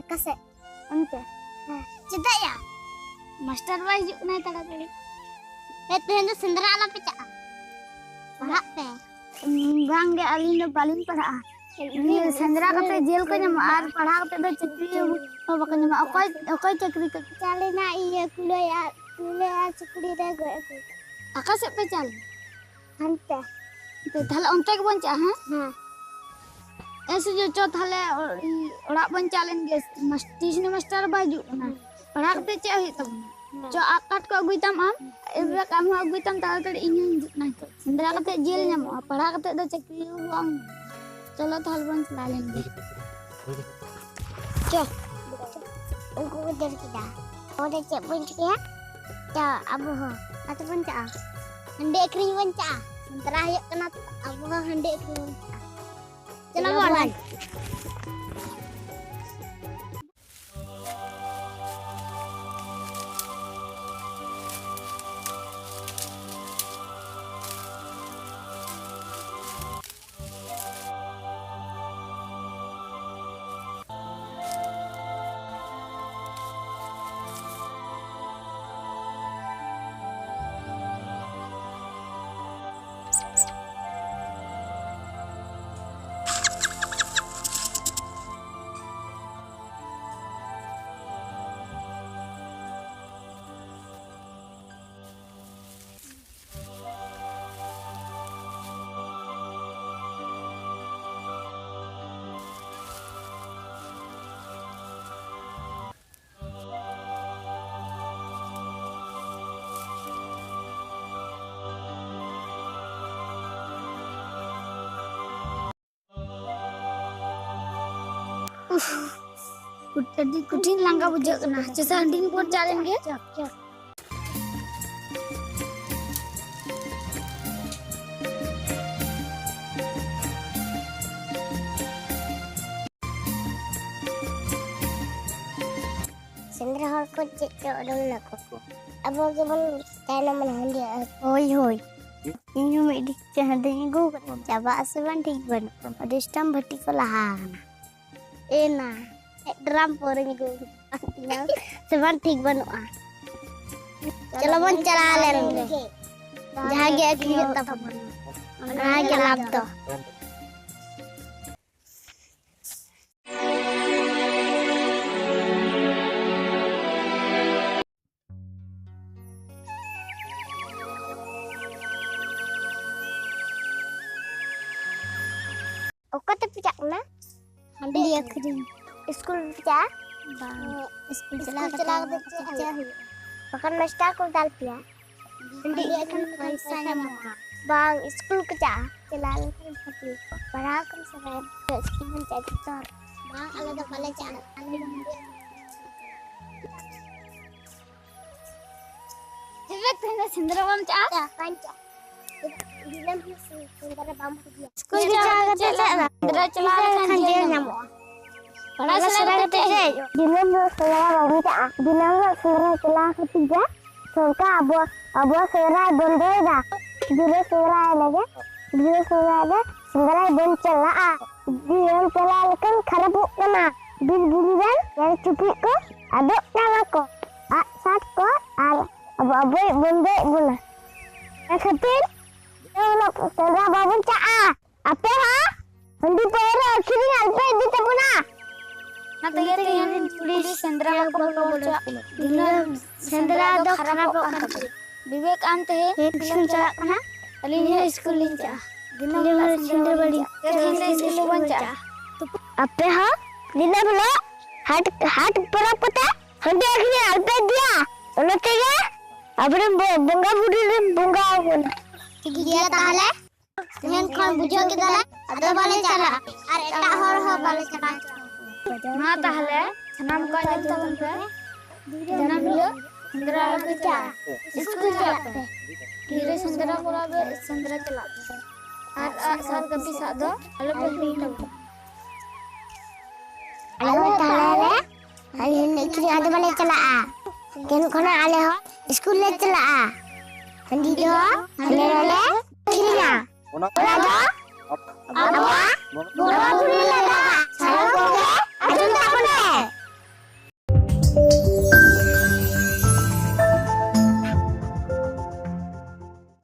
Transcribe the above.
Kase. Ante. Cedak ya? Master wah hijuk naik tadi tadi. Itu sendera ala pecah. Pahak pe. Bang ge alin do paling parah. Ini sendera kata jail ko nyama ar parah kata do cakri ho bakal nyama okoy cakri ka chale na iya kuliah cakri re go akas pe chale. Ante. Te thale onte ke bon cha ha? ऐसे जो चो थाले ओड़ा बन चालेन गे tuition master बाजू ना पढ़ाते चे हुई तब जो आकाट को अगुइतम आम एबे काम अगुइतम ताल तड़ इᱧ हिजुक ना तो संदरा कते जेल ᱧᱟᱢᱚᱜᱼᱟ पढ़ा कते दो चक्री हुआम चलो थाल बन चला लेन गे चो उनको उधर किदा ओडे चे बन किया चा अब हो अत बन चा हंडे एक्री बन चा संतरा huyuk kana अब हो हंडे एक्री बन चा चलो बोला tadi kucing langka bujak kena cesa handing pun jalan ge sendra hor ko cek dong nak abo gimana kana menhandi hoi ini me dik handing go coba asaban ठीक बन अधिष्टम भट्टी को लहाना एना ड्राम पोरेंगे go seban ठीक बनुआ चलो बन चला लेंगे जहां गया कि तब वहां के लाभ तो ओका ते पिजak ना हंडी akhri स्कूल पिजा स्कूल चला के pizza bahkan master ko dal pia handi akan पैसा nyamuk bang स्कूल पिजा चलान kan pati para kan sampai school में jadi tor bang ala da pala cana Hewek tena sindrawam cha panca dilam sindra bam dia school pizza चला sindra चला kan dia nyamuk Para saudara ketiga, dilam saudara wanita, dilam saudara celah ketiga, suka abu saudara bondeda, dilam saudara saudara boncelah, dilam celah kan karabuk nama, bil-bilan yang cupikku, aduk namaku, saat ko, abu bonded guna. Ketir, saudara babun caa, apa ha? Handi pera akhirnya alpe di tabuna. ना तो ये police संद्रा को बोलो संद्रा दो खराब विवेक अंत है school चला कना अली ने स्कूल जा दिना संद्रा बड़ी तेरे स्कूल बंचा अपे हा दिना बोलो हाट परा पता हंडे अखनी अल्पे दिया उनते के अपने बंगा बुडी बंगा बोला दिया ताले तेन कोन बुझो के दला अदो वाले चला और एटा हर हो वाले चला मा ताहले सनाम को जतन पे जनम हिलो संद्रा पिजा स्कूल चलाते धीरे संद्रा कोराबे संद्रा चलाते और सर कभी सादो हेलो बोलती तब हेलो ताहले ali nekri ada balik celaka kan kena ale ho school le celaka handi do ale kirinya ona do